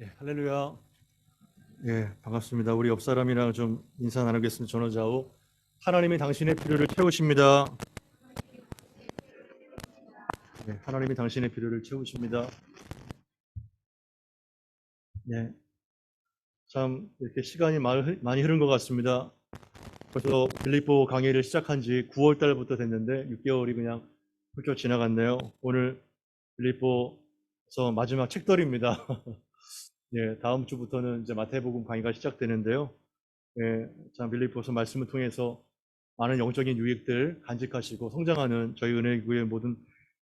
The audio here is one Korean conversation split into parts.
예, 할렐루야. 예, 반갑습니다. 우리 옆 사람이랑 좀 인사 나누겠습니다. 전화자우. 하나님이 당신의 필요를 채우십니다. 예, 하나님이 당신의 필요를 채우십니다. 예, 참 이렇게 시간이 많이 흐른 것 같습니다. 벌써 빌립보 강의를 시작한 지 9월 달부터 됐는데 6개월이 그냥 훌쩍 지나갔네요. 오늘 빌립보서 마지막 책들입니다. 예, 다음 주부터는 이제 마태복음 강의가 시작되는데요. 예, 참 빌립보서 말씀을 통해서 많은 영적인 유익들 간직하시고 성장하는 저희 은혜교회의 모든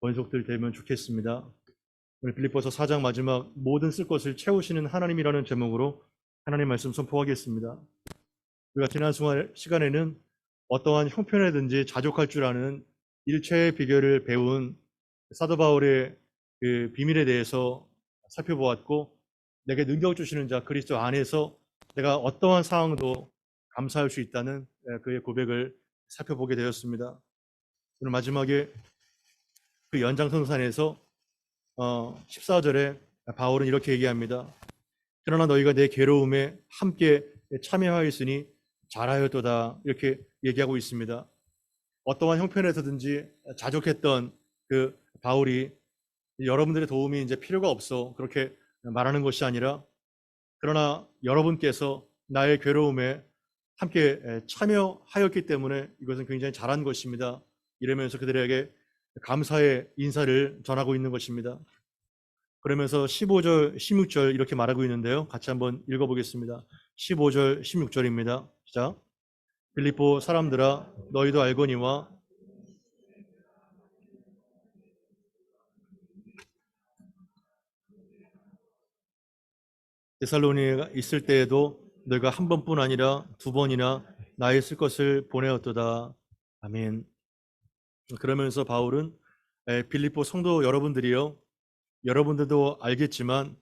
권속들 되면 좋겠습니다. 오늘 빌립보서 4장 마지막 모든 쓸 것을 채우시는 하나님이라는 제목으로 하나님 말씀 선포하겠습니다. 우리가 지난 시간에는 어떠한 형편에든지 자족할 줄 아는 일체의 비결을 배운 사도 바울의 그 비밀에 대해서 살펴보았고, 내게 능력 주시는 자 그리스도 안에서 내가 어떠한 상황도 감사할 수 있다는 그의 고백을 살펴보게 되었습니다. 오늘 마지막에 그 연장선상에서 14절에 바울은 이렇게 얘기합니다. 그러나 너희가 내 괴로움에 함께 참여하였으니 잘하였도다, 이렇게 얘기하고 있습니다. 어떠한 형편에서든지 자족했던 그 바울이 여러분들의 도움이 이제 필요가 없어 그렇게 말하는 것이 아니라, 그러나 여러분께서 나의 괴로움에 함께 참여하였기 때문에 이것은 굉장히 잘한 것입니다, 이러면서 그들에게 감사의 인사를 전하고 있는 것입니다. 그러면서 15절, 16절 이렇게 말하고 있는데요. 같이 한번 읽어보겠습니다. 15절, 16절입니다. 시작. 빌립보 사람들아, 너희도 알거니와 데살로니가 있을 때에도 너희가 한 번뿐 아니라 두 번이나 나의 쓸 것을 보내었도다. 아멘. 그러면서 바울은 빌립보 성도 여러분들이요, 여러분들도 알겠지만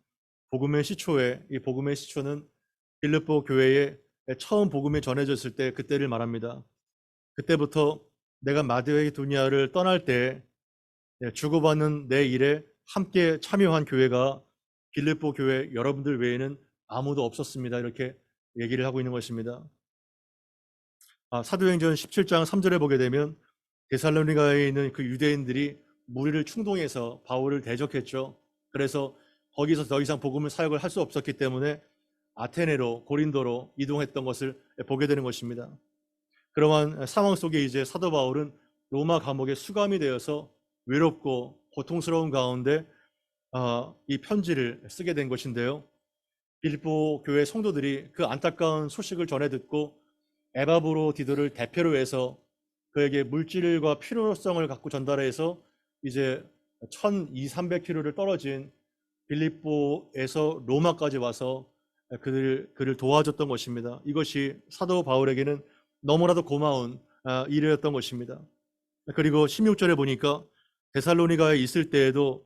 복음의 시초에, 이 복음의 시초는 빌립보 교회에 처음 복음이 전해졌을 때 그때를 말합니다. 그때부터 내가 마데도니아를 떠날 때 주고받는 내 일에 함께 참여한 교회가 빌립보 교회 여러분들 외에는 아무도 없었습니다, 이렇게 얘기를 하고 있는 것입니다. 사도행전 17장 3절에 보게 되면 데살로니가에 있는 그 유대인들이 무리를 충동해서 바울을 대적했죠. 그래서 거기서 더 이상 복음을 사역을 할 수 없었기 때문에 아테네로, 고린도로 이동했던 것을 보게 되는 것입니다. 그러한 상황 속에 이제 사도 바울은 로마 감옥에 수감이 되어서 외롭고 고통스러운 가운데 이 편지를 쓰게 된 것인데요. 빌립보 교회 성도들이 그 안타까운 소식을 전해 듣고 에바브로디도를 대표로 해서 그에게 물질과 필요성을 갖고 전달해서 이제 1200~300km를 떨어진 빌립보에서 로마까지 와서 그를 도와줬던 것입니다. 이것이 사도 바울에게는 너무나도 고마운 일이었던 것입니다. 그리고 16절에 보니까 데살로니가에 있을 때에도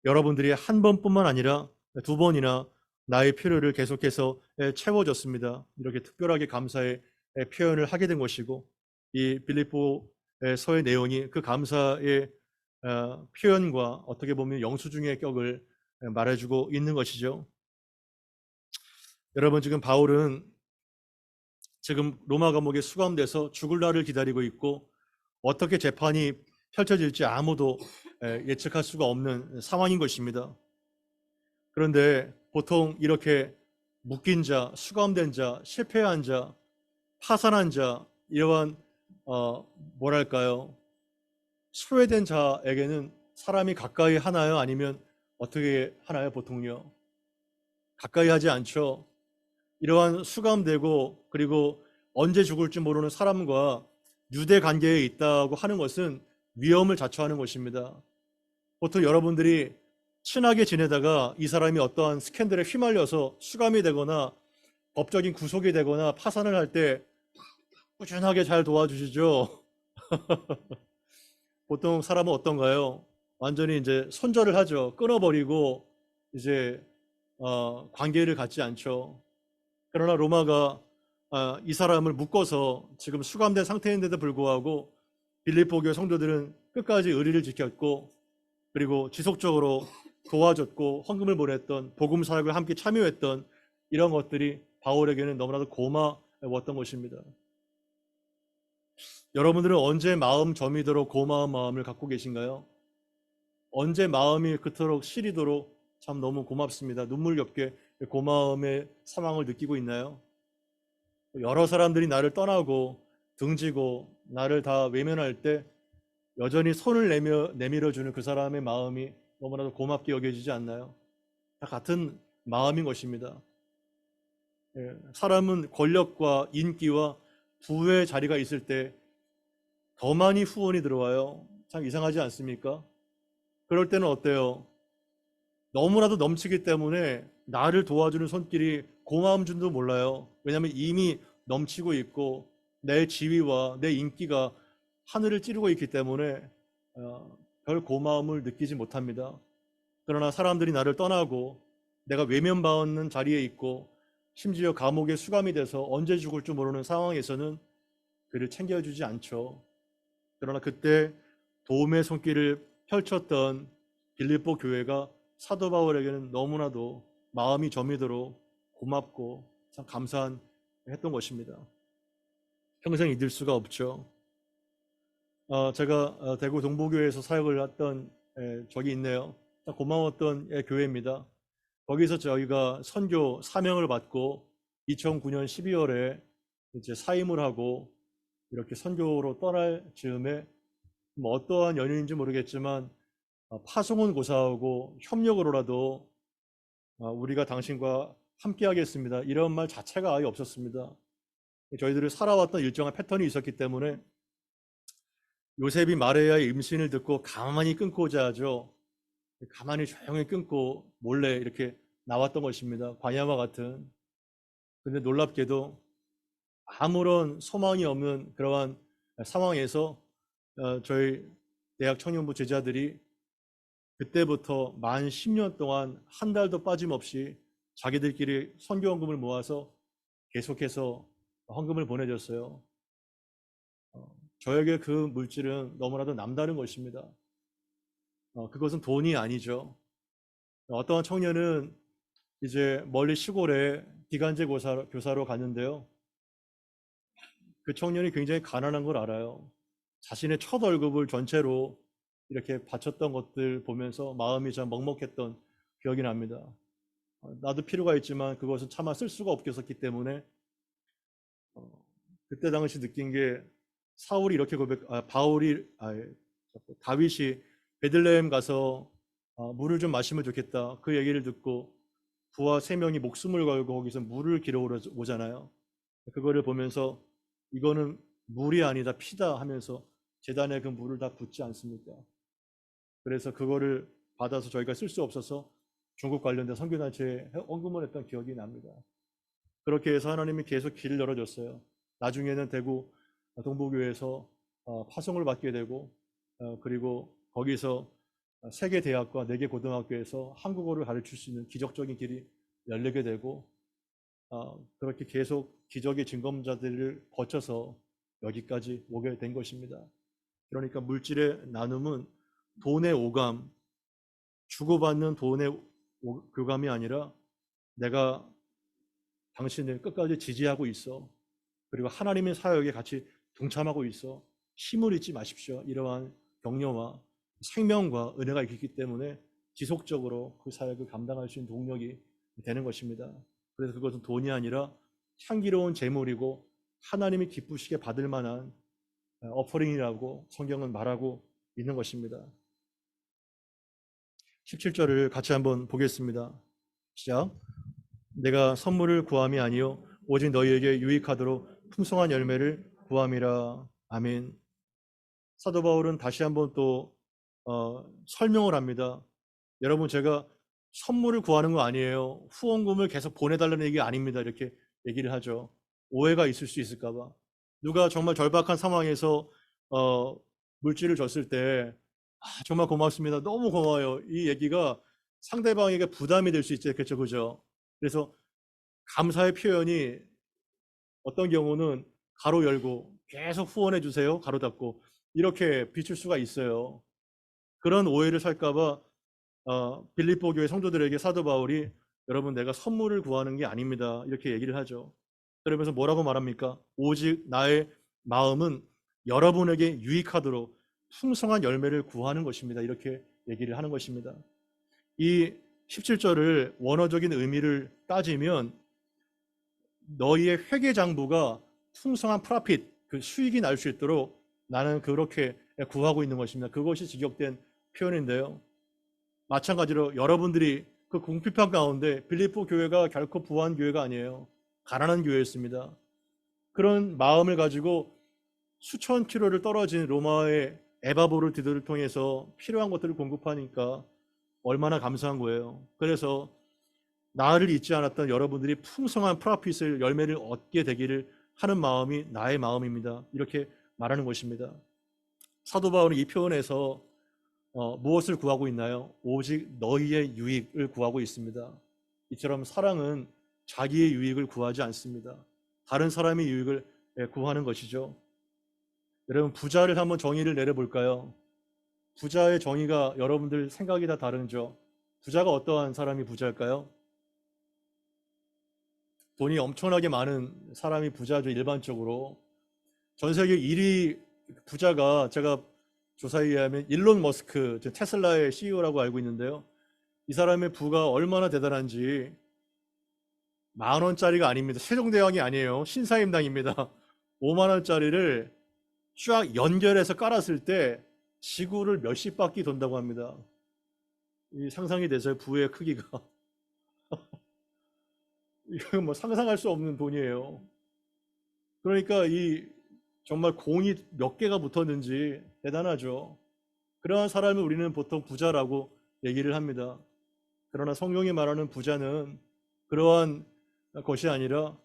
여러분들이 한 번뿐만 아니라 두 번이나 나의 필요를 계속해서 채워줬습니다, 이렇게 특별하게 감사의 표현을 하게 된 것이고, 이 빌립보서의 내용이 그 감사의 표현과 어떻게 보면 영수증의 격을 말해주고 있는 것이죠. 여러분, 지금 바울은 지금 로마 감옥에 수감돼서 죽을 날을 기다리고 있고, 어떻게 재판이 펼쳐질지 아무도 예측할 수가 없는 상황인 것입니다. 그런데 보통 이렇게 묶인 자, 수감된 자, 실패한 자, 파산한 자, 이러한 뭐랄까요, 소외된 자에게는 사람이 가까이 하나요? 아니면 어떻게 하나요? 보통요, 가까이 하지 않죠. 이러한 수감되고 그리고 언제 죽을지 모르는 사람과 유대 관계에 있다고 하는 것은 위험을 자초하는 것입니다. 보통 여러분들이 친하게 지내다가 이 사람이 어떠한 스캔들에 휘말려서 수감이 되거나 법적인 구속이 되거나 파산을 할 때 꾸준하게 잘 도와주시죠. 보통 사람은 어떤가요? 완전히 이제 손절을 하죠. 끊어버리고 이제 관계를 갖지 않죠. 그러나 로마가 이 사람을 묶어서 지금 수감된 상태인데도 불구하고 빌립보 교회 성도들은 끝까지 의리를 지켰고, 그리고 지속적으로 도와줬고 헌금을 보냈던 복음 사역을 함께 참여했던 이런 것들이 바울에게는 너무나도 고마웠던 것입니다. 여러분들은 언제 마음 저미도록 고마운 마음을 갖고 계신가요? 언제 마음이 그토록 시리도록 참 너무 고맙습니다. 눈물겹게 고마움의 상황을 느끼고 있나요? 여러 사람들이 나를 떠나고 등지고 나를 다 외면할 때 여전히 손을 내밀어주는 그 사람의 마음이 너무나도 고맙게 여겨지지 않나요? 다 같은 마음인 것입니다. 사람은 권력과 인기와 부의 자리가 있을 때 더 많이 후원이 들어와요. 참 이상하지 않습니까? 그럴 때는 어때요? 너무나도 넘치기 때문에 나를 도와주는 손길이 고마움 줄도 몰라요. 왜냐하면 이미 넘치고 있고 내 지위와 내 인기가 하늘을 찌르고 있기 때문에 별 고마움을 느끼지 못합니다. 그러나 사람들이 나를 떠나고 내가 외면받는 자리에 있고 심지어 감옥에 수감이 돼서 언제 죽을 줄 모르는 상황에서는 그를 챙겨주지 않죠. 그러나 그때 도움의 손길을 펼쳤던 빌립보 교회가 사도 바울에게는 너무나도 마음이 저미도록 고맙고 참 감사한 했던 것입니다. 평생 잊을 수가 없죠. 제가 대구 동부교회에서 사역을 했던 적이 있네요. 참 고마웠던 교회입니다. 거기서 저희가 선교 사명을 받고 2009년 12월에 이제 사임을 하고 이렇게 선교로 떠날 즈음에 뭐 어떠한 연유인지 모르겠지만 파송은 고사하고 협력으로라도 우리가 당신과 함께 하겠습니다. 이런 말 자체가 아예 없었습니다. 저희들이 살아왔던 일정한 패턴이 있었기 때문에 요셉이 마리아의 임신을 듣고 가만히 끊고자 하죠. 가만히 조용히 끊고 몰래 이렇게 나왔던 것입니다. 광야와 같은. 근데 놀랍게도 아무런 소망이 없는 그러한 상황에서 저희 대학 청년부 제자들이 그때부터 만 10년 동안 한 달도 빠짐없이 자기들끼리 선교 헌금을 모아서 계속해서 헌금을 보내줬어요. 저에게 그 물질은 너무나도 남다른 것입니다. 그것은 돈이 아니죠. 어떠한 청년은 이제 멀리 시골에 기간제 교사로 갔는데요. 그 청년이 굉장히 가난한 걸 알아요. 자신의 첫 월급을 전체로 이렇게 바쳤던 것들 보면서 마음이 참 먹먹했던 기억이 납니다. 나도 필요가 있지만 그것은 차마 쓸 수가 없겠었기 때문에 그때 당시 느낀 게 사울이 이렇게 다윗이 베들레헴 가서 물을 좀 마시면 좋겠다. 그 얘기를 듣고 부하 3명이 목숨을 걸고 거기서 물을 길어 오잖아요. 그거를 보면서 이거는 물이 아니다 피다 하면서 제단에 그 물을 다 붓지 않습니까? 그래서 그거를 받아서 저희가 쓸 수 없어서 중국 관련된 선교단체에 헌금을 했던 기억이 납니다. 그렇게 해서 하나님이 계속 길을 열어줬어요. 나중에는 대구 동부교회에서 파송을 받게 되고 그리고 거기서 3개 대학과 4개 고등학교에서 한국어를 가르칠 수 있는 기적적인 길이 열리게 되고 그렇게 계속 기적의 증거자들을 거쳐서 여기까지 오게 된 것입니다. 그러니까 물질의 나눔은 돈의 오감, 주고받는 돈의 교감이 아니라 내가 당신을 끝까지 지지하고 있어. 그리고 하나님의 사역에 같이 동참하고 있어. 힘을 잊지 마십시오. 이러한 격려와 생명과 은혜가 있기 때문에 지속적으로 그 사역을 감당할 수 있는 동력이 되는 것입니다. 그래서 그것은 돈이 아니라 향기로운 제물이고 하나님이 기쁘시게 받을 만한 어퍼링이라고 성경은 말하고 있는 것입니다. 17절을 같이 한번 보겠습니다. 시작. 내가 선물을 구함이 아니요 오직 너희에게 유익하도록 풍성한 열매를 구함이라. 아멘. 사도 바울은 다시 한번 또 설명을 합니다. 여러분 제가 선물을 구하는 거 아니에요. 후원금을 계속 보내달라는 얘기 아닙니다. 이렇게 얘기를 하죠. 오해가 있을 수 있을까 봐. 누가 정말 절박한 상황에서 물질을 줬을 때 정말 고맙습니다. 너무 고마워요. 이 얘기가 상대방에게 부담이 될 수 있겠죠. 그죠? 그래서 감사의 표현이 어떤 경우는 가로 열고 계속 후원해 주세요. 가로 닫고 이렇게 비출 수가 있어요. 그런 오해를 살까 봐 빌립보 교회 성도들에게 사도 바울이 여러분 내가 선물을 구하는 게 아닙니다. 이렇게 얘기를 하죠. 그러면서 뭐라고 말합니까? 오직 나의 마음은 여러분에게 유익하도록 풍성한 열매를 구하는 것입니다. 이렇게 얘기를 하는 것입니다. 이 17절을 원어적인 의미를 따지면 너희의 회계 장부가 풍성한 프라핏, 그 수익이 날 수 있도록 나는 그렇게 구하고 있는 것입니다. 그것이 직역된 표현인데요. 마찬가지로 여러분들이 그 궁핍한 가운데 빌립보 교회가 결코 부한 교회가 아니에요. 가난한 교회였습니다. 그런 마음을 가지고 수천 킬로를 떨어진 로마의 에바보를 디도를 통해서 필요한 것들을 공급하니까 얼마나 감사한 거예요. 그래서 나를 잊지 않았던 여러분들이 풍성한 프라핏을 열매를 얻게 되기를 하는 마음이 나의 마음입니다. 이렇게 말하는 것입니다. 사도 바울은 이 표현에서 무엇을 구하고 있나요? 오직 너희의 유익을 구하고 있습니다. 이처럼 사랑은 자기의 유익을 구하지 않습니다. 다른 사람의 유익을 구하는 것이죠. 여러분 부자를 한번 정의를 내려볼까요? 부자의 정의가 여러분들 생각이 다 다르죠. 부자가 어떠한 사람이 부자일까요? 돈이 엄청나게 많은 사람이 부자죠. 일반적으로 전 세계 1위 부자가 제가 조사에 의하면 일론 머스크, 테슬라의 CEO라고 알고 있는데요. 이 사람의 부가 얼마나 대단한지 10,000원짜리가 아닙니다. 세종대왕이 아니에요. 신사임당입니다. 50,000원짜리를 쫙 연결해서 깔았을 때 지구를 몇십 바퀴 돈다고 합니다. 이 상상이 되세요? 부의 크기가. 이거 뭐 상상할 수 없는 돈이에요. 그러니까 이 정말 공이 몇 개가 붙었는지 대단하죠. 그러한 사람을 우리는 보통 부자라고 얘기를 합니다. 그러나 성경이 말하는 부자는 그러한 것이 아니라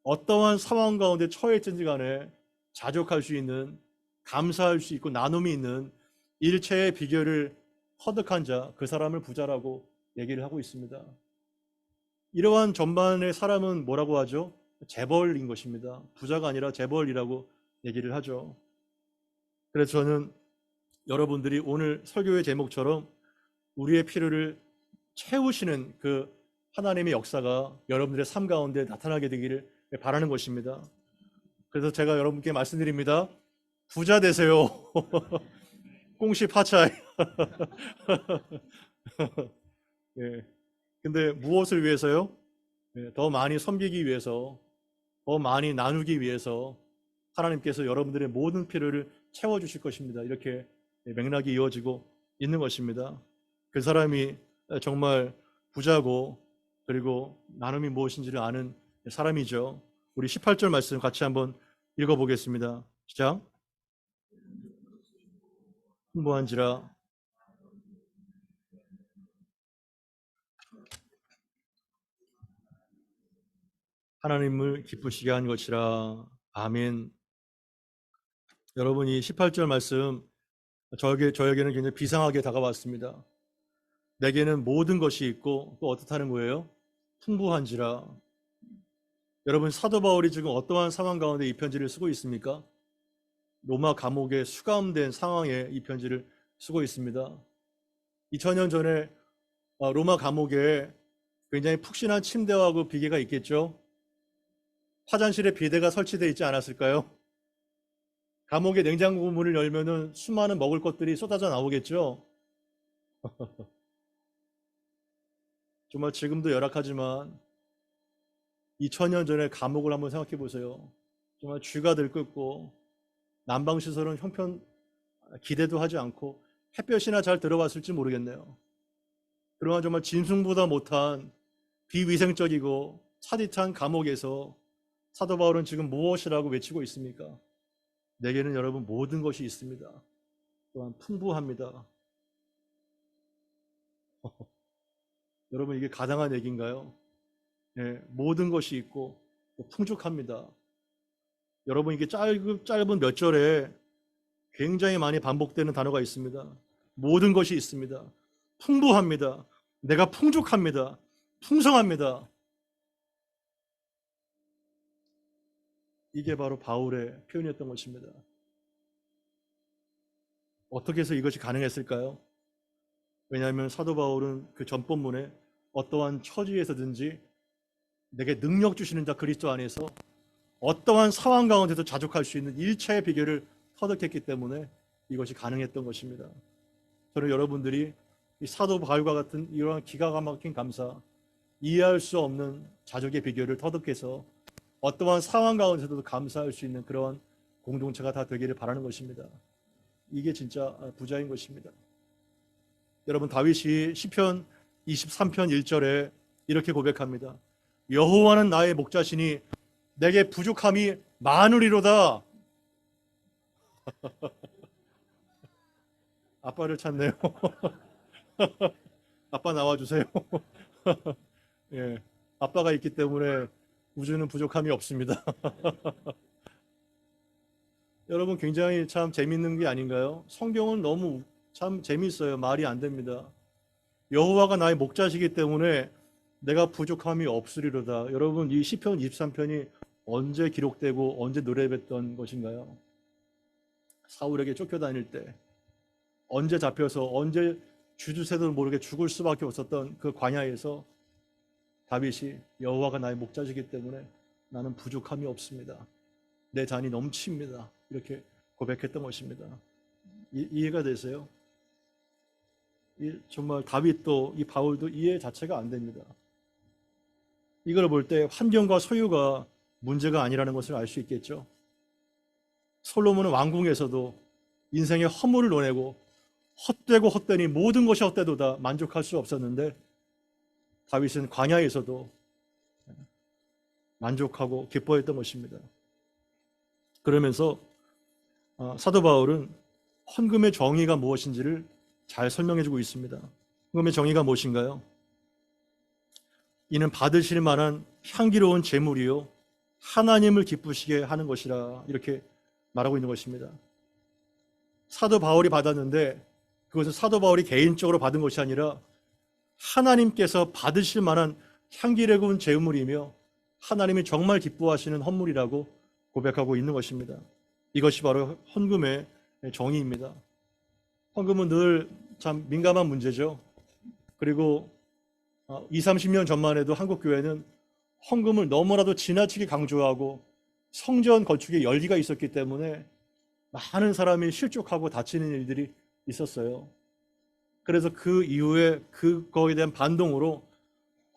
어떠한 상황 가운데 처했든지 간에 자족할 수 있는, 감사할 수 있고 나눔이 있는 일체의 비결을 터득한 자, 그 사람을 부자라고 얘기를 하고 있습니다. 이러한 전반의 사람은 뭐라고 하죠? 재벌인 것입니다. 부자가 아니라 재벌이라고 얘기를 하죠. 그래서 저는 여러분들이 오늘 설교의 제목처럼 우리의 필요를 채우시는 그 하나님의 역사가 여러분들의 삶 가운데 나타나게 되기를 바라는 것입니다. 그래서 제가 여러분께 말씀드립니다. 부자 되세요. 꽁시 파차이. 예. 근데 무엇을 위해서요? 예, 더 많이 섬기기 위해서, 더 많이 나누기 위해서 하나님께서 여러분들의 모든 필요를 채워주실 것입니다. 이렇게 맥락이 이어지고 있는 것입니다. 그 사람이 정말 부자고 그리고 나눔이 무엇인지를 아는 사람이죠. 우리 18절 말씀 같이 한번 읽어보겠습니다. 시작. 풍부한지라 하나님을 기쁘시게 한 것이라. 아멘. 여러분이 18절 말씀 저에게는 굉장히 비상하게 다가왔습니다. 내게는 모든 것이 있고 또 어떻다는 거예요? 풍부한지라. 여러분 사도 바울이 지금 어떠한 상황 가운데 이 편지를 쓰고 있습니까? 로마 감옥에 수감된 상황에 이 편지를 쓰고 있습니다. 2000년 전에 로마 감옥에 굉장히 푹신한 침대와 그 비계가 있겠죠. 화장실에 비데가 설치되어 있지 않았을까요? 감옥의 냉장고 문을 열면은 수많은 먹을 것들이 쏟아져 나오겠죠. 정말 지금도 열악하지만 2000년 전에 감옥을 한번 생각해 보세요. 정말 쥐가 들끓고 난방시설은 형편 기대도 하지 않고 햇볕이나 잘 들어갔을지 모르겠네요. 그러나 정말 짐승보다 못한 비위생적이고 차디찬 감옥에서 사도 바울은 지금 무엇이라고 외치고 있습니까? 내게는 여러분 모든 것이 있습니다. 또한 풍부합니다. 여러분 이게 가당한 얘기인가요? 네, 모든 것이 있고 풍족합니다. 여러분 이게 짧은 몇 절에 굉장히 많이 반복되는 단어가 있습니다. 모든 것이 있습니다. 풍부합니다. 내가 풍족합니다. 풍성합니다. 이게 바로 바울의 표현이었던 것입니다. 어떻게 해서 이것이 가능했을까요? 왜냐하면 사도 바울은 그 전본문에 어떠한 처지에서든지 내게 능력 주시는 자 그리스도 안에서 어떠한 상황 가운데도 자족할 수 있는 일체의 비결을 터득했기 때문에 이것이 가능했던 것입니다. 저는 여러분들이 이 사도 바울과 같은 이러한 기가 막힌 감사, 이해할 수 없는 자족의 비결을 터득해서 어떠한 상황 가운데서도 감사할 수 있는 그런 공동체가 다 되기를 바라는 것입니다. 이게 진짜 부자인 것입니다. 여러분, 다윗이 시편 23편 1절에 이렇게 고백합니다. 여호와는 나의 목자시니 내게 부족함이 많으리로다. 아빠를 찾네요. 아빠 나와주세요. 예, 아빠가 있기 때문에 우주는 부족함이 없습니다. 여러분, 굉장히 참 재밌는 게 아닌가요? 성경은 너무 참 재밌어요. 말이 안 됩니다. 여호와가 나의 목자시기 때문에 내가 부족함이 없으리로다. 여러분, 이 시편 23편이 언제 기록되고 언제 노래했던 것인가요? 사울에게 쫓겨다닐 때, 언제 잡혀서 언제 주주새도 모르게 죽을 수밖에 없었던 그 광야에서 다윗이 여호와가 나의 목자시기 때문에 나는 부족함이 없습니다. 내 잔이 넘칩니다. 이렇게 고백했던 것입니다. 이해가 되세요? 정말 다윗도 이 바울도 이해 자체가 안 됩니다. 이걸 볼 때 환경과 소유가 문제가 아니라는 것을 알 수 있겠죠. 솔로몬은 왕궁에서도 인생의 허물을 논하고 헛되고 헛되니 모든 것이 헛되도다 만족할 수 없었는데 다윗은 광야에서도 만족하고 기뻐했던 것입니다. 그러면서 사도 바울은 헌금의 정의가 무엇인지를 잘 설명해주고 있습니다. 헌금의 정의가 무엇인가요? 이는 받으실 만한 향기로운 제물이요 하나님을 기쁘시게 하는 것이라 이렇게 말하고 있는 것입니다. 사도 바울이 받았는데 그것은 사도 바울이 개인적으로 받은 것이 아니라 하나님께서 받으실 만한 향기로운 제물이며 하나님이 정말 기뻐하시는 헌물이라고 고백하고 있는 것입니다. 이것이 바로 헌금의 정의입니다. 헌금은 늘 참 민감한 문제죠. 그리고 20, 30년 전만 해도 한국 교회는 헌금을 너무나도 지나치게 강조하고 성전 건축에 열기가 있었기 때문에 많은 사람이 실족하고 다치는 일들이 있었어요. 그래서 그 이후에 그거에 대한 반동으로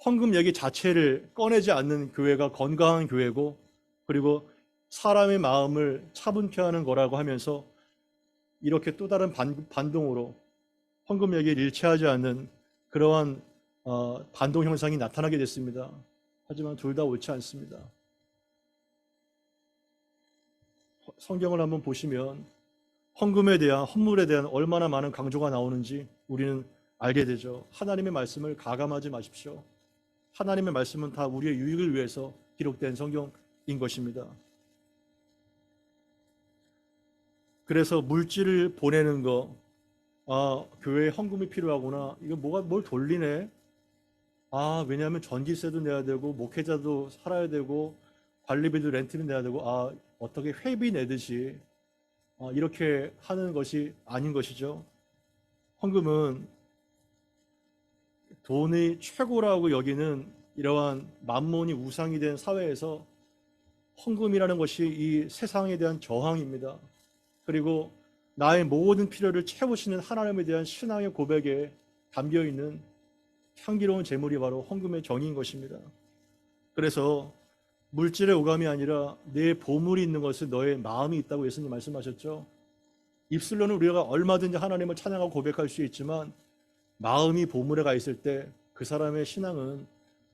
헌금 얘기 자체를 꺼내지 않는 교회가 건강한 교회고 그리고 사람의 마음을 차분케 하는 거라고 하면서 이렇게 또 다른 반동으로 헌금 얘기를 일치하지 않는 그러한 반동 현상이 나타나게 됐습니다. 하지만 둘 다 옳지 않습니다. 성경을 한번 보시면 헌금에 대한 헌물에 대한 얼마나 많은 강조가 나오는지 우리는 알게 되죠. 하나님의 말씀을 가감하지 마십시오. 하나님의 말씀은 다 우리의 유익을 위해서 기록된 성경인 것입니다. 그래서 물질을 보내는 거, 교회에 헌금이 필요하구나. 이거 뭘 돌리네. 왜냐하면 전기세도 내야 되고 목회자도 살아야 되고 관리비도 렌트비 내야 되고 어떻게 회비 내듯이 이렇게 하는 것이 아닌 것이죠. 헌금은 돈이 최고라고 여기는 이러한 만몬이 우상이 된 사회에서 헌금이라는 것이 이 세상에 대한 저항입니다. 그리고 나의 모든 필요를 채우시는 하나님에 대한 신앙의 고백에 담겨있는 향기로운 제물이 바로 헌금의 정의인 것입니다. 그래서 물질의 오감이 아니라 내 보물이 있는 것은 너의 마음이 있다고 예수님 말씀하셨죠. 입술로는 우리가 얼마든지 하나님을 찬양하고 고백할 수 있지만 마음이 보물에 가 있을 때 그 사람의 신앙은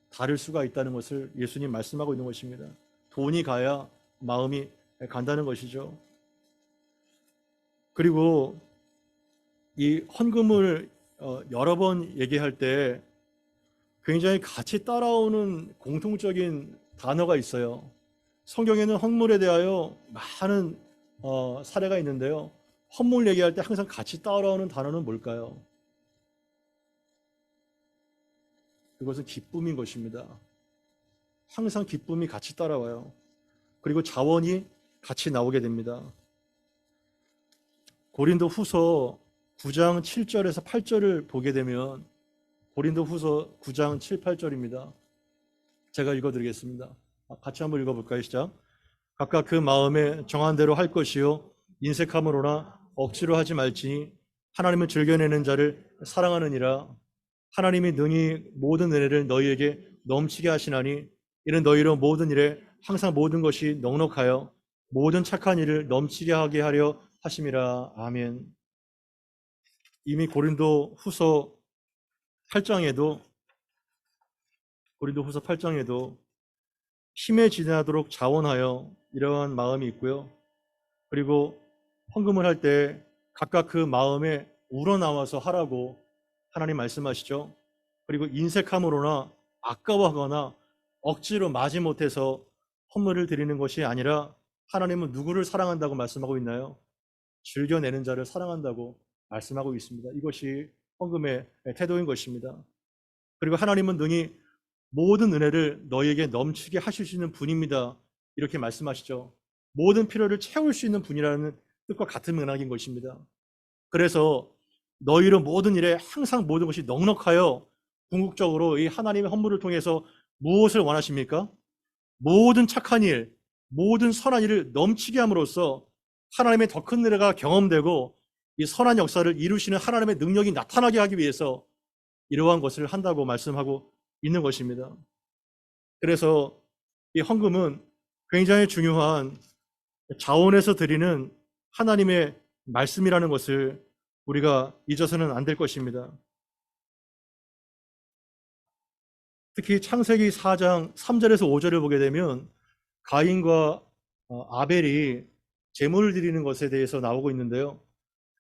다를 수가 있다는 것을 예수님 말씀하고 있는 것입니다. 돈이 가야 마음이 간다는 것이죠. 그리고 이 헌금을 여러 번 얘기할 때 굉장히 같이 따라오는 공통적인 단어가 있어요. 성경에는 헌물에 대하여 많은 사례가 있는데요. 헌물 얘기할 때 항상 같이 따라오는 단어는 뭘까요? 그것은 기쁨인 것입니다. 항상 기쁨이 같이 따라와요. 그리고 자원이 같이 나오게 됩니다. 고린도 후서 9장 7절에서 8절을 보게 되면 고린도후서 9장 7, 8절입니다. 제가 읽어드리겠습니다. 같이 한번 읽어볼까요? 시작. 각각 그 마음에 정한 대로 할 것이요 인색함으로나 억지로 하지 말지니 하나님은 즐겨내는 자를 사랑하느니라. 하나님이 능히 모든 은혜를 너희에게 넘치게 하시나니 이는 너희로 모든 일에 항상 모든 것이 넉넉하여 모든 착한 일을 넘치게 하게 하려 하심이라. 아멘. 이미 고린도후서 8장에도 힘에 지나도록 자원하여 이러한 마음이 있고요. 그리고 헌금을 할 때 각각 그 마음에 우러나와서 하라고 하나님 말씀하시죠. 그리고 인색함으로나 아까워하거나 억지로 마지못해서 헌물을 드리는 것이 아니라 하나님은 누구를 사랑한다고 말씀하고 있나요? 즐겨내는 자를 사랑한다고 말씀하고 있습니다. 이것이 헌금의 태도인 것입니다. 그리고 하나님은 능히 모든 은혜를 너희에게 넘치게 하실 수 있는 분입니다. 이렇게 말씀하시죠. 모든 필요를 채울 수 있는 분이라는 뜻과 같은 맥락인 것입니다. 그래서 너희로 모든 일에 항상 모든 것이 넉넉하여 궁극적으로 이 하나님의 헌물을 통해서 무엇을 원하십니까? 모든 착한 일, 모든 선한 일을 넘치게 함으로써 하나님의 더 큰 은혜가 경험되고 이 선한 역사를 이루시는 하나님의 능력이 나타나게 하기 위해서 이러한 것을 한다고 말씀하고 있는 것입니다. 그래서 이 헌금은 굉장히 중요한 자원에서 드리는 하나님의 말씀이라는 것을 우리가 잊어서는 안 될 것입니다. 특히 창세기 4장 3절에서 5절을 보게 되면 가인과 아벨이 제물을 드리는 것에 대해서 나오고 있는데요.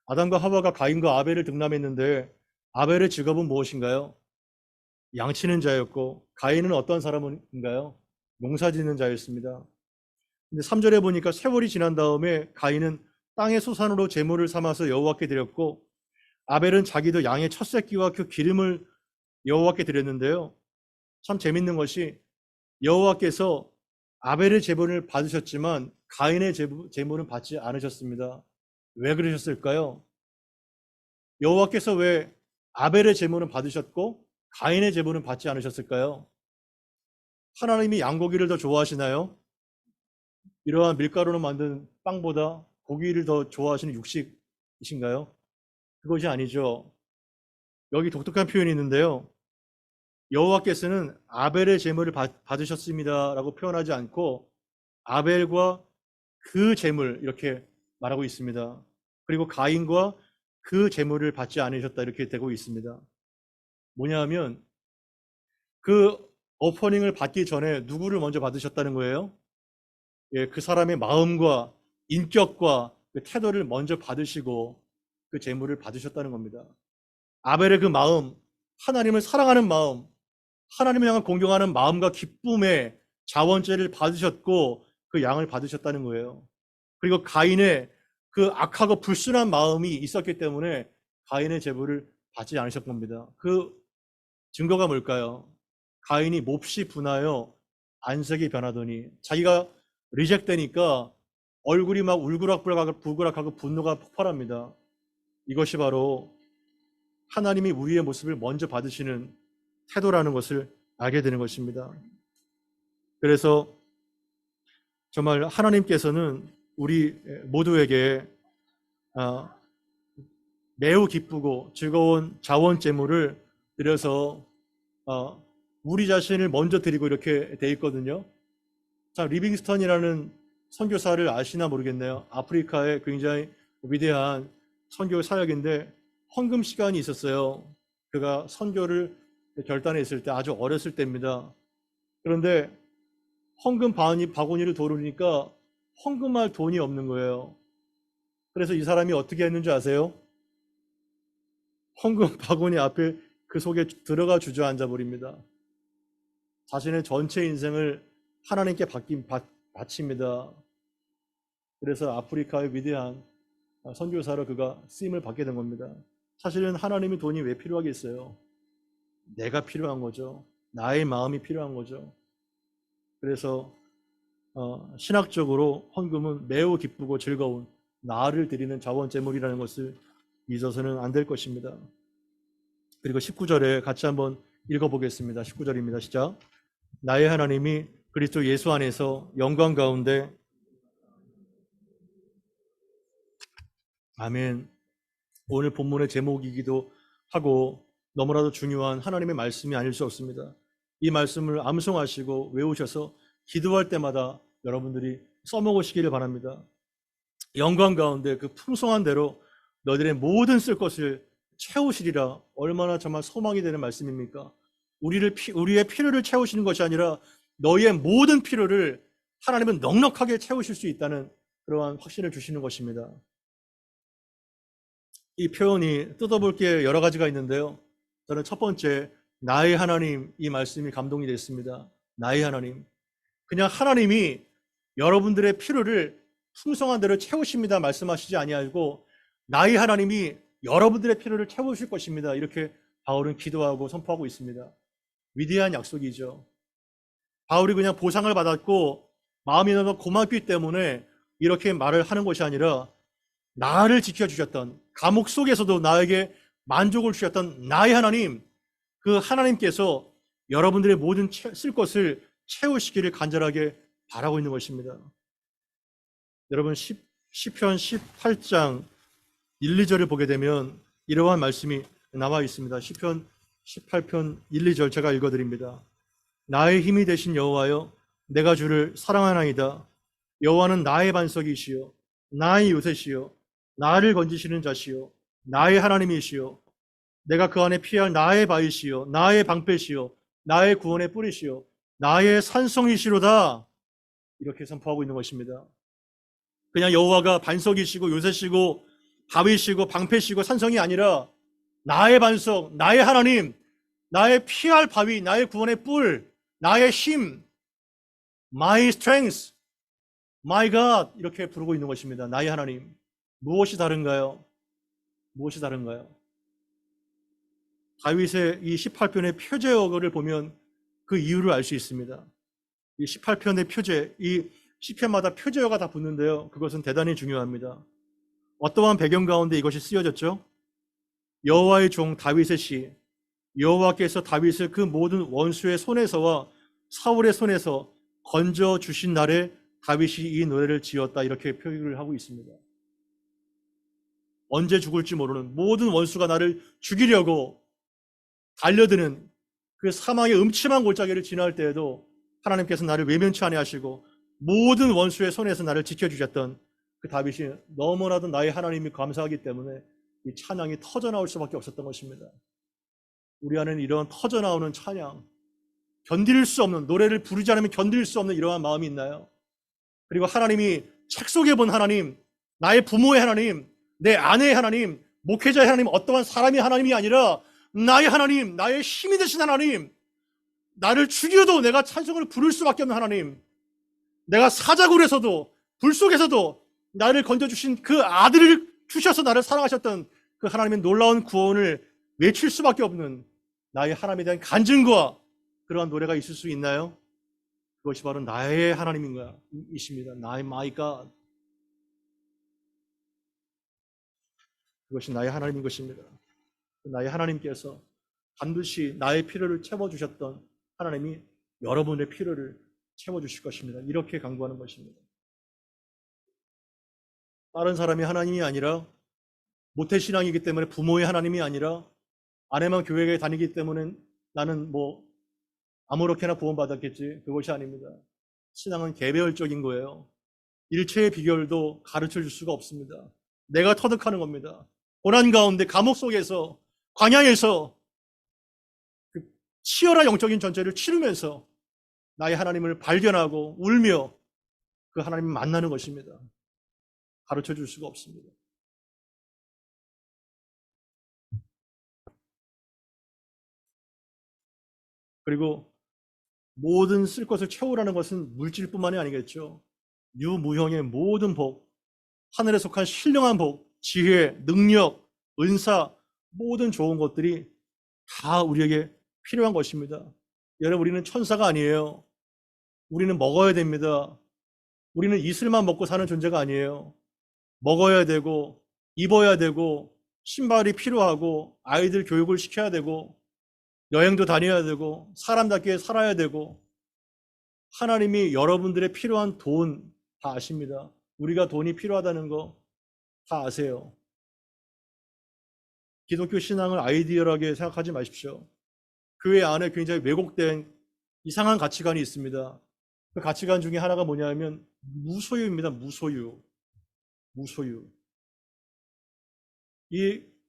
아담과 하와가 가인과 아벨을 등남했는데 아벨의 직업은 무엇인가요? 양치는 자였고 가인은 어떤 사람인가요? 농사짓는 자였습니다. 근데 3절에 보니까 세월이 지난 다음에 가인은 땅의 소산으로 제물을 삼아서 여호와께 드렸고 아벨은 자기도 양의 첫 새끼와 그 기름을 여호와께 드렸는데요. 참 재밌는 것이 여호와께서 아벨의 제물을 받으셨지만 가인의 제물은 받지 않으셨습니다. 왜 그러셨을까요? 여호와께서 왜 아벨의 제물은 받으셨고 가인의 제물은 받지 않으셨을까요? 하나님이 양고기를 더 좋아하시나요? 이러한 밀가루로 만든 빵보다 고기를 더 좋아하시는 육식이신가요? 그것이 아니죠. 여기 독특한 표현이 있는데요. 여호와께서는 아벨의 제물을 받으셨습니다라고 표현하지 않고 아벨과 그 제물 이렇게 말하고 있습니다. 그리고 가인과 그 제물을 받지 않으셨다 이렇게 되고 있습니다. 뭐냐하면 그 오퍼닝을 받기 전에 누구를 먼저 받으셨다는 거예요? 예, 그 사람의 마음과 인격과 그 태도를 먼저 받으시고 그 제물을 받으셨다는 겁니다. 아벨의 그 마음, 하나님을 사랑하는 마음, 하나님을 향한 공경하는 마음과 기쁨의 자원죄를 받으셨고 그 양을 받으셨다는 거예요. 그리고 가인의 그 악하고 불순한 마음이 있었기 때문에 가인의 제물을 받지 않으셨 겁니다. 그 증거가 뭘까요? 가인이 몹시 분하여 안색이 변하더니 자기가 리젝되니까 얼굴이 막 울그락불그락하고 분노가 폭발합니다. 이것이 바로 하나님이 우리의 모습을 먼저 받으시는 태도라는 것을 알게 되는 것입니다. 그래서 정말 하나님께서는 우리 모두에게 매우 기쁘고 즐거운 자원 제물을 드려서 우리 자신을 먼저 드리고 이렇게 돼 있거든요. 자, 리빙스턴이라는 선교사를 아시나 모르겠네요. 아프리카의 굉장히 위대한 선교 사역인데 헌금 시간이 있었어요. 그가 선교를 결단했을 때 아주 어렸을 때입니다. 그런데 헌금 바구니를 돌으니까 헌금할 돈이 없는 거예요. 그래서 이 사람이 어떻게 했는지 아세요? 헌금 바구니 앞에 그 속에 들어가 주저앉아 버립니다. 자신의 전체 인생을 하나님께 바칩니다. 그래서 아프리카의 위대한 선교사로 그가 쓰임을 받게 된 겁니다. 사실은 하나님의 돈이 왜 필요하겠어요? 내가 필요한 거죠. 나의 마음이 필요한 거죠. 그래서 신학적으로 헌금은 매우 기쁘고 즐거운 나를 드리는 자원 제물이라는 것을 잊어서는 안 될 것입니다. 그리고 19절에 같이 한번 읽어보겠습니다. 19절입니다. 시작. 나의 하나님이 그리스도 예수 안에서 영광 가운데 아멘. 오늘 본문의 제목이기도 하고 너무나도 중요한 하나님의 말씀이 아닐 수 없습니다. 이 말씀을 암송하시고 외우셔서 기도할 때마다 여러분들이 써먹으시기를 바랍니다. 영광 가운데 그 풍성한 대로 너희들의 모든 쓸 것을 채우시리라. 얼마나 정말 소망이 되는 말씀입니까? 우리의 필요를 채우시는 것이 아니라 너희의 모든 필요를 하나님은 넉넉하게 채우실 수 있다는 그러한 확신을 주시는 것입니다. 이 표현이 뜯어볼 게 여러 가지가 있는데요. 저는 첫 번째, 나의 하나님, 이 말씀이 감동이 됐습니다. 나의 하나님. 그냥 하나님이 여러분들의 필요를 풍성한 대로 채우십니다 말씀하시지 아니하고 나의 하나님이 여러분들의 필요를 채우실 것입니다. 이렇게 바울은 기도하고 선포하고 있습니다. 위대한 약속이죠. 바울이 그냥 보상을 받았고 마음이 너무 고맙기 때문에 이렇게 말을 하는 것이 아니라 나를 지켜주셨던, 감옥 속에서도 나에게 만족을 주셨던 나의 하나님, 그 하나님께서 여러분들의 모든 쓸 것을 채우시기를 간절하게 바라고 있는 것입니다. 여러분 시편 18장 1, 2절을 보게 되면 이러한 말씀이 나와 있습니다. 시편 18편 1, 2절 제가 읽어드립니다. 나의 힘이 되신 여호와여, 내가 주를 사랑하나이다. 여호와는 나의 반석이시요 나의 요새시요 나를 건지시는 자시요 나의 하나님이시요 내가 그 안에 피할 나의 바위시요 나의 방패시요 나의 구원의 뿌리시요 나의 산성이시로다. 이렇게 선포하고 있는 것입니다. 그냥 여호와가 반석이시고 요새시고 바위시고 방패시고 산성이 아니라 나의 반석, 나의 하나님, 나의 피할 바위, 나의 구원의 뿔, 나의 힘, my strength, my God, 이렇게 부르고 있는 것입니다. 나의 하나님. 무엇이 다른가요? 무엇이 다른가요? 다윗의 이 18편의 표제어를 보면 그 이유를 알 수 있습니다. 이 18편의 표제, 이 시편마다 표제어가 다 붙는데요. 그것은 대단히 중요합니다. 어떠한 배경 가운데 이것이 쓰여졌죠? 여호와의 종 다윗의 시, 여호와께서 다윗을 그 모든 원수의 손에서와 사울의 손에서 건져 주신 날에 다윗이 이 노래를 지었다. 이렇게 표기를 하고 있습니다. 언제 죽을지 모르는 모든 원수가 나를 죽이려고 달려드는 그 사망의 음침한 골짜기를 지나갈 때에도 하나님께서 나를 외면치 아니하시고 모든 원수의 손에서 나를 지켜주셨던 그 다윗이 너무나도 나의 하나님이 감사하기 때문에 이 찬양이 터져나올 수밖에 없었던 것입니다. 우리 안에는 이런 터져나오는 찬양, 견딜 수 없는, 노래를 부르지 않으면 견딜 수 없는 이러한 마음이 있나요? 그리고 하나님이 책 속에 본 하나님, 나의 부모의 하나님, 내 아내의 하나님, 목회자의 하나님, 어떠한 사람이 하나님이 아니라 나의 하나님, 나의 힘이 되신 하나님, 나를 죽여도 내가 찬송을 부를 수밖에 없는 하나님, 내가 사자굴에서도 불 속에서도 나를 건져주신 그 아들을 주셔서 나를 사랑하셨던 그 하나님의 놀라운 구원을 외칠 수밖에 없는 나의 하나님에 대한 간증과 그러한 노래가 있을 수 있나요? 그것이 바로 나의 하나님이십니다. 나의 my God. 그것이 나의 하나님인 것입니다. 나의 하나님께서 반드시 나의 필요를 채워주셨던 하나님이 여러분의 필요를 채워주실 것입니다. 이렇게 강구하는 것입니다. 다른 사람이 하나님이 아니라 모태신앙이기 때문에 부모의 하나님이 아니라 아내만 교회에 다니기 때문에 나는 아무렇게나 구원받았겠지. 그것이 아닙니다. 신앙은 개별적인 거예요. 일체의 비결도 가르쳐 줄 수가 없습니다. 내가 터득하는 겁니다. 고난 가운데 감옥 속에서 광야에서 그 치열한 영적인 전쟁을 치르면서 나의 하나님을 발견하고 울며 그 하나님을 만나는 것입니다. 가르쳐 줄 수가 없습니다. 그리고 모든 쓸 것을 채우라는 것은 물질뿐만이 아니겠죠. 유무형의 모든 복, 하늘에 속한 신령한 복, 지혜, 능력, 은사, 모든 좋은 것들이 다 우리에게 필요한 것입니다. 여러분, 우리는 천사가 아니에요. 우리는 먹어야 됩니다. 우리는 이슬만 먹고 사는 존재가 아니에요. 먹어야 되고, 입어야 되고, 신발이 필요하고 아이들 교육을 시켜야 되고 여행도 다녀야 되고 사람답게 살아야 되고 하나님이 여러분들의 필요한 돈 다 아십니다. 우리가 돈이 필요하다는 거 다 아세요. 기독교 신앙을 아이디얼하게 생각하지 마십시오. 교회 안에 굉장히 왜곡된 이상한 가치관이 있습니다. 그 가치관 중에 하나가 뭐냐면 무소유입니다. 무소유. 무소유.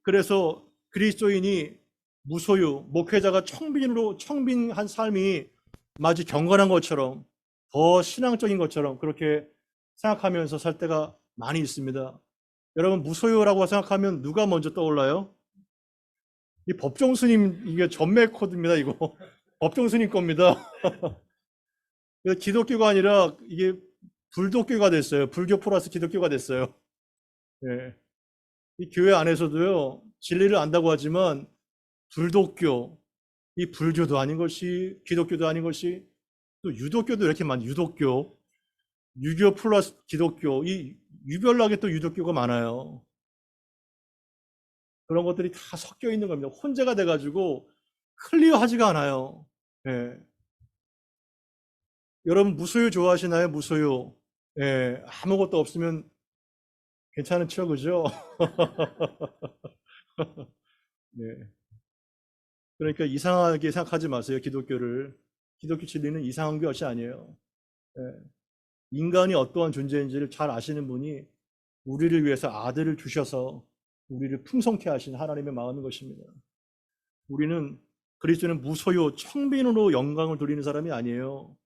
그래서 그리스도인이 무소유, 목회자가 청빈한 삶이 마치 경건한 것처럼 더 신앙적인 것처럼 그렇게 생각하면서 살 때가 많이 있습니다. 여러분 무소유라고 생각하면 누가 먼저 떠올라요? 이 법정 스님 이게 전매 코드입니다. 이거 법정 스님 겁니다. 기독교가 아니라 이게 불독교가 됐어요. 불교 플러스 기독교가 됐어요. 예. 이 교회 안에서도요 진리를 안다고 하지만 불독교, 이 불교도 아닌 것이 기독교도 아닌 것이 또 유독교도 이렇게 유독교, 유교 플러스 기독교, 이 유별나게 또 유독교가 많아요. 그런 것들이 다 섞여 있는 겁니다. 혼재가 돼가지고 클리어하지가 않아요. 예. 여러분 무소유 좋아하시나요? 무소유. 예. 아무것도 없으면 괜찮은 척 그죠? 네. 그러니까 이상하게 생각하지 마세요. 기독교를. 기독교 진리는 이상한 것이 아니에요. 예. 인간이 어떠한 존재인지를 잘 아시는 분이 우리를 위해서 아들을 주셔서 우리를 풍성케 하신 하나님의 마음인 것입니다. 우리는 그리스도는 무소유 청빈으로 영광을 돌리는 사람이 아니에요.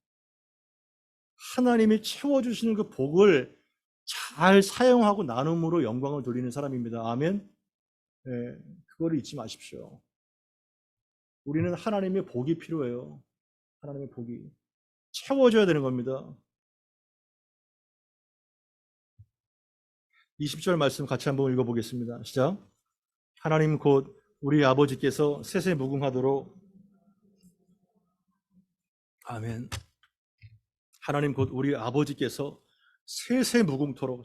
하나님이 채워주시는 그 복을 잘 사용하고 나눔으로 영광을 돌리는 사람입니다. 아멘. 네, 그거를 잊지 마십시오. 우리는 하나님의 복이 필요해요. 하나님의 복이 채워져야 되는 겁니다. 20절 말씀 같이 한번 읽어보겠습니다. 시작. 하나님 곧 우리 아버지께서 세세무궁하도록 아멘. 하나님 곧 우리 아버지께서 세세무궁토록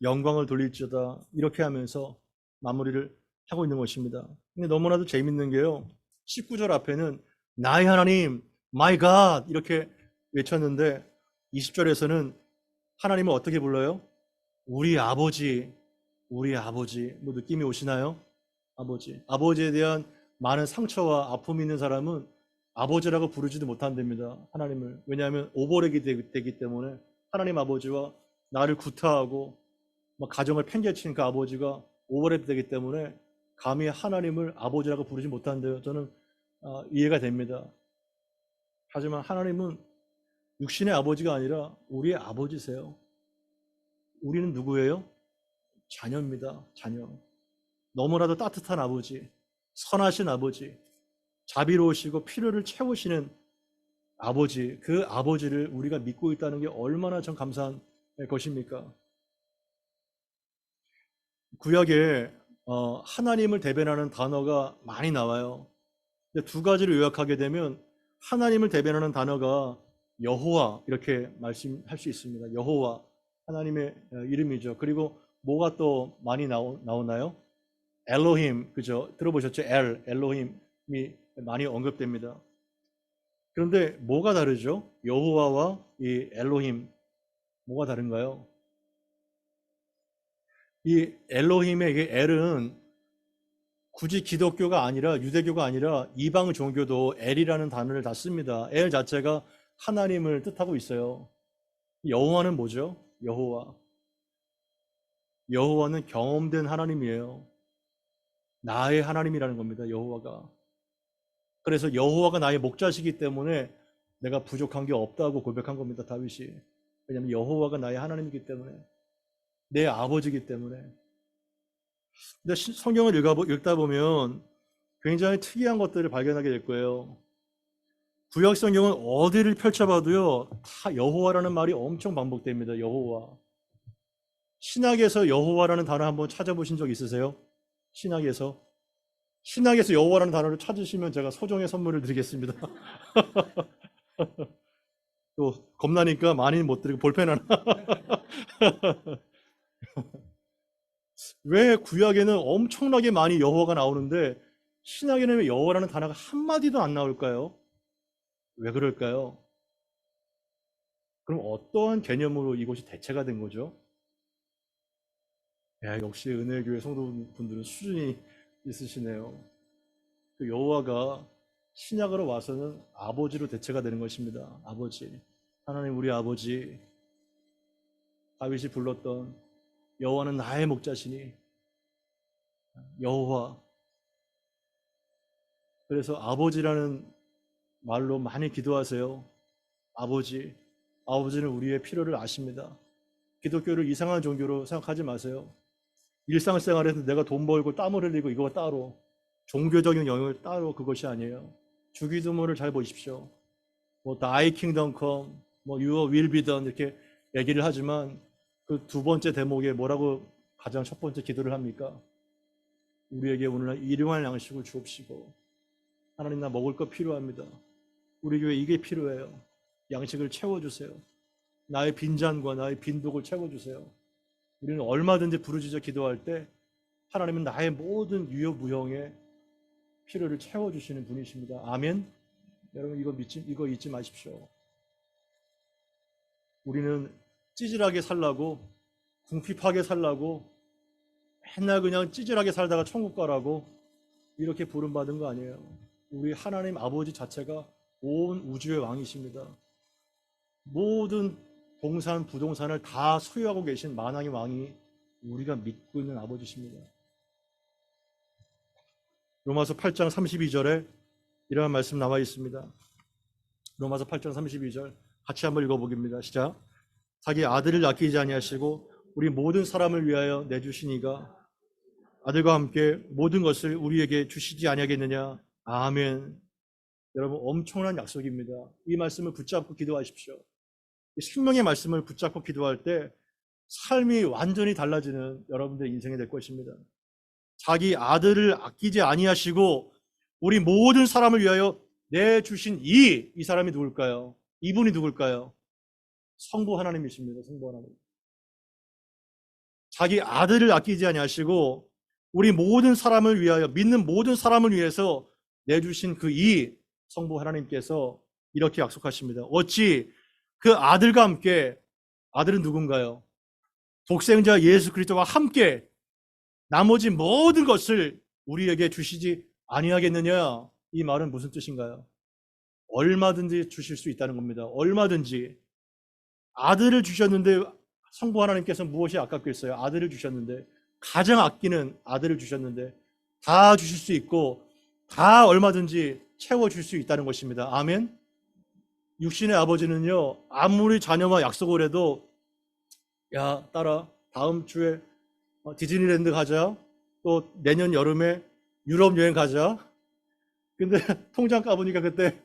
영광을 돌릴지어다 이렇게 하면서 마무리를 하고 있는 것입니다. 근데 너무나도 재밌는 게요. 19절 앞에는 나의 하나님, my God 이렇게 외쳤는데 20절에서는 하나님을 어떻게 불러요? 우리 아버지, 우리 아버지. 뭐 느낌이 오시나요? 아버지. 아버지에 대한 많은 상처와 아픔이 있는 사람은 아버지라고 부르지도 못한답니다. 하나님을. 왜냐하면 오버랩이 되기 때문에 하나님 아버지와 나를 구타하고 막 가정을 팽개치는 그 아버지가 오버랩 되기 때문에 감히 하나님을 아버지라고 부르지 못한대요. 저는 이해가 됩니다. 하지만 하나님은 육신의 아버지가 아니라 우리의 아버지세요. 우리는 누구예요? 자녀입니다. 자녀. 너무나도 따뜻한 아버지, 선하신 아버지, 자비로우시고 필요를 채우시는 아버지, 그 아버지를 우리가 믿고 있다는 게 얼마나 전 감사한 것입니까? 구약에 하나님을 대변하는 단어가 많이 나와요. 근데 두 가지를 요약하게 되면 하나님을 대변하는 단어가 여호와 이렇게 말씀할 수 있습니다. 여호와 하나님의 이름이죠. 그리고 뭐가 또 많이 나오나요? 엘로힘 그죠? 들어보셨죠? 엘로힘이 많이 언급됩니다. 그런데 뭐가 다르죠? 여호와와 이 엘로힘 뭐가 다른가요? 이 엘로힘의 이 엘은 굳이 기독교가 아니라 유대교가 아니라 이방 종교도 엘이라는 단어를 다 씁니다. 엘 자체가 하나님을 뜻하고 있어요. 여호와는 뭐죠? 여호와. 여호와는 경험된 하나님이에요. 나의 하나님이라는 겁니다. 여호와가. 그래서 여호와가 나의 목자시기 때문에 내가 부족한 게 없다고 고백한 겁니다. 다윗이. 왜냐하면 여호와가 나의 하나님이기 때문에 내 아버지이기 때문에. 근데 성경을 읽다 보면 굉장히 특이한 것들을 발견하게 될 거예요. 구약 성경은 어디를 펼쳐봐도요 다 여호와라는 말이 엄청 반복됩니다. 여호와. 신약에서 여호와라는 단어 한번 찾아보신 적 있으세요? 신약에서 여호와라는 단어를 찾으시면 제가 소정의 선물을 드리겠습니다. 또 겁나니까 많이는 못 드리고 볼펜 하나. 왜 구약에는 엄청나게 많이 여호와가 나오는데 신약에는 왜 여호와라는 단어가 한마디도 안 나올까요? 왜 그럴까요? 그럼 어떠한 개념으로 이것이 대체가 된 거죠? 야, 역시 은혜교회 성도분들은 수준이 있으시네요. 그 여호와가 신약으로 와서는 아버지로 대체가 되는 것입니다. 아버지. 하나님 우리 아버지. 다윗이 불렀던 여호와는 나의 목자시니 여호와. 그래서 아버지라는 말로 많이 기도하세요. 아버지. 아버지는 우리의 필요를 아십니다. 기독교를 이상한 종교로 생각하지 마세요. 일상생활에서 내가 돈 벌고 땀을 흘리고 이거가 따로, 종교적인 영역을 따로, 그것이 아니에요. 주기도문을 잘 보십시오. 뭐 Thy kingdom come, 뭐 Your will be done 이렇게 얘기를 하지만 그 두 번째 대목에 뭐라고 가장 첫 번째 기도를 합니까? 우리에게 오늘날 일용할 양식을 주옵시고. 하나님, 나 먹을 거 필요합니다. 우리 교회 이게 필요해요. 양식을 채워주세요. 나의 빈잔과 나의 빈독을 채워주세요. 우리는 얼마든지 부르짖어 기도할 때 하나님은 나의 모든 유효무형의 필요를 채워주시는 분이십니다. 아멘. 여러분 이거 잊지 마십시오. 우리는 찌질하게 살라고, 궁핍하게 살라고, 맨날 그냥 찌질하게 살다가 천국 가라고 이렇게 부름받은 거 아니에요. 우리 하나님 아버지 자체가 온 우주의 왕이십니다. 모든 동산, 부동산을 다 소유하고 계신 만왕의 왕이 우리가 믿고 있는 아버지십니다. 로마서 8장 32절에 이러한 말씀 나와 있습니다. 로마서 8장 32절 같이 한번 읽어보겠습니다. 시작. 자기 아들을 아끼지 아니하시고 우리 모든 사람을 위하여 내주시니가 아들과 함께 모든 것을 우리에게 주시지 아니하겠느냐. 아멘. 여러분 엄청난 약속입니다. 이 말씀을 붙잡고 기도하십시오. 생명의 말씀을 붙잡고 기도할 때 삶이 완전히 달라지는 여러분들의 인생이 될 것입니다. 자기 아들을 아끼지 아니하시고 우리 모든 사람을 위하여 내주신 이 사람이 누굴까요? 이분이 누굴까요? 성부 하나님이십니다. 성부 하나님. 자기 아들을 아끼지 아니하시고 우리 모든 사람을 위하여, 믿는 모든 사람을 위해서 내주신 그 이 성부 하나님께서 이렇게 약속하십니다. 어찌 그 아들과 함께, 아들은 누군가요? 독생자 예수 그리스도와 함께 나머지 모든 것을 우리에게 주시지 아니하겠느냐. 이 말은 무슨 뜻인가요? 얼마든지 주실 수 있다는 겁니다. 얼마든지. 아들을 주셨는데 성부 하나님께서 무엇이 아깝겠어요? 아들을 주셨는데, 가장 아끼는 아들을 주셨는데 다 주실 수 있고 다 얼마든지 채워줄 수 있다는 것입니다. 아멘. 육신의 아버지는요, 아무리 자녀와 약속을 해도 야 딸아 다음 주에 디즈니랜드 가자, 또 내년 여름에 유럽 여행 가자. 근데 통장 까보니까 그때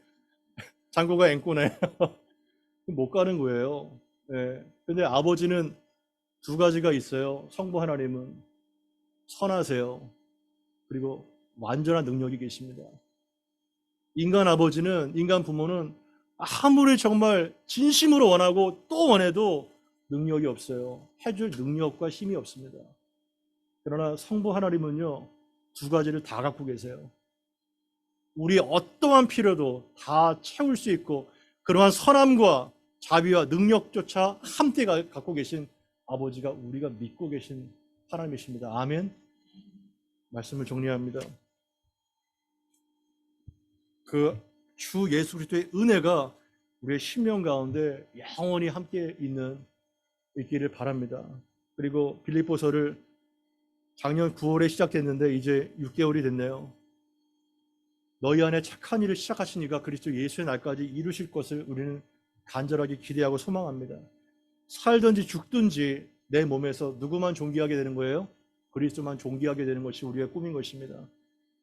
잔고가 앵꼬네. 못 가는 거예요. 예. 근데 아버지는 두 가지가 있어요. 성부 하나님은 선하세요. 그리고 완전한 능력이 계십니다. 인간 아버지는, 인간 부모는 아무리 정말 진심으로 원하고 또 원해도 능력이 없어요. 해줄 능력과 힘이 없습니다. 그러나 성부 하나님은요, 두 가지를 다 갖고 계세요. 우리의 어떠한 필요도 다 채울 수 있고 그러한 선함과 자비와 능력조차 함께 갖고 계신 아버지가 우리가 믿고 계신 하나님이십니다. 아멘. 말씀을 정리합니다. 그 주 예수 그리스도의 은혜가 우리의 심령 가운데 영원히 함께 있기를 바랍니다. 그리고 빌립보서를 작년 9월에 시작됐는데 이제 6개월이 됐네요. 너희 안에 착한 일을 시작하신 이가 그리스도 예수의 날까지 이루실 것을 우리는 간절하게 기대하고 소망합니다. 살든지 죽든지 내 몸에서 누구만 존귀하게 되는 거예요? 그리스도만 존귀하게 되는 것이 우리의 꿈인 것입니다.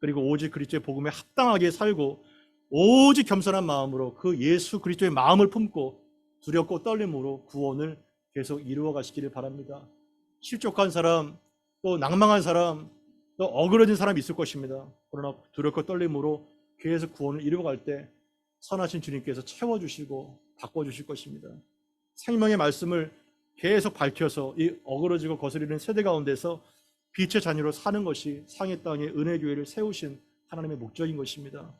그리고 오직 그리스도의 복음에 합당하게 살고 오직 겸손한 마음으로 그 예수 그리스도의 마음을 품고 두렵고 떨림으로 구원을 계속 이루어 가시기를 바랍니다. 실족한 사람, 또 낭망한 사람, 또 어그러진 사람이 있을 것입니다. 그러나 두렵고 떨림으로 계속 구원을 이루어갈 때 선하신 주님께서 채워주시고 바꿔주실 것입니다. 생명의 말씀을 계속 밝혀서 이 어그러지고 거스리는 세대 가운데서 빛의 자녀로 사는 것이 상의 땅에 은혜교회를 세우신 하나님의 목적인 것입니다.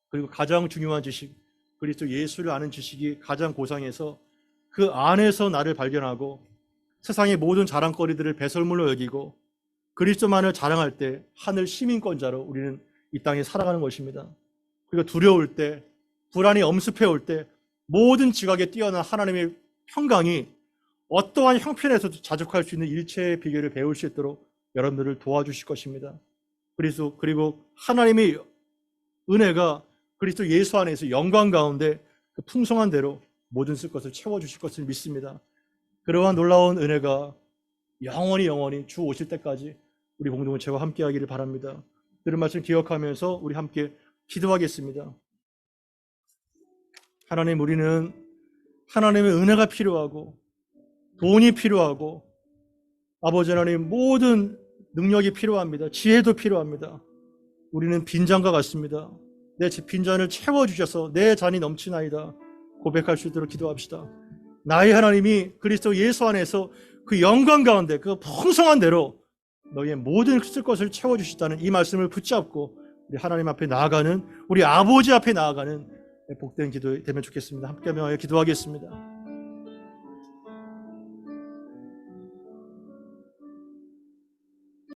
그리고 가장 중요한 지식, 그리스도 예수를 아는 지식이 가장 고상해서 그 안에서 나를 발견하고 세상의 모든 자랑거리들을 배설물로 여기고 그리스도만을 자랑할 때 하늘 시민권자로 우리는 이 땅에 살아가는 것입니다. 그리고 두려울 때, 불안이 엄습해 올 때 모든 지각에 뛰어난 하나님의 평강이 어떠한 형편에서도 자족할 수 있는 일체의 비결을 배울 수 있도록 여러분들을 도와주실 것입니다. 그리고 하나님의 은혜가 그리스도 예수 안에서 영광 가운데 그 풍성한 대로 모든 쓸 것을 채워주실 것을 믿습니다. 그러한 놀라운 은혜가 영원히 주 오실 때까지 우리 공동체와 함께 하기를 바랍니다. 들은 말씀 기억하면서 우리 함께 기도하겠습니다. 하나님, 우리는 하나님의 은혜가 필요하고 돈이 필요하고 아버지 하나님 모든 능력이 필요합니다. 지혜도 필요합니다. 우리는 빈잔과 같습니다. 내 빈잔을 채워주셔서 내 잔이 넘치나이다 고백할 수 있도록 기도합시다. 나의 하나님이 그리스도 예수 안에서 그 영광 가운데 그 풍성한 대로 너희의 모든 쓸 것을 채워주시다는 이 말씀을 붙잡고 우리 하나님 앞에 나아가는, 우리 아버지 앞에 나아가는 복된 기도 되면 좋겠습니다. 함께 하며 기도하겠습니다.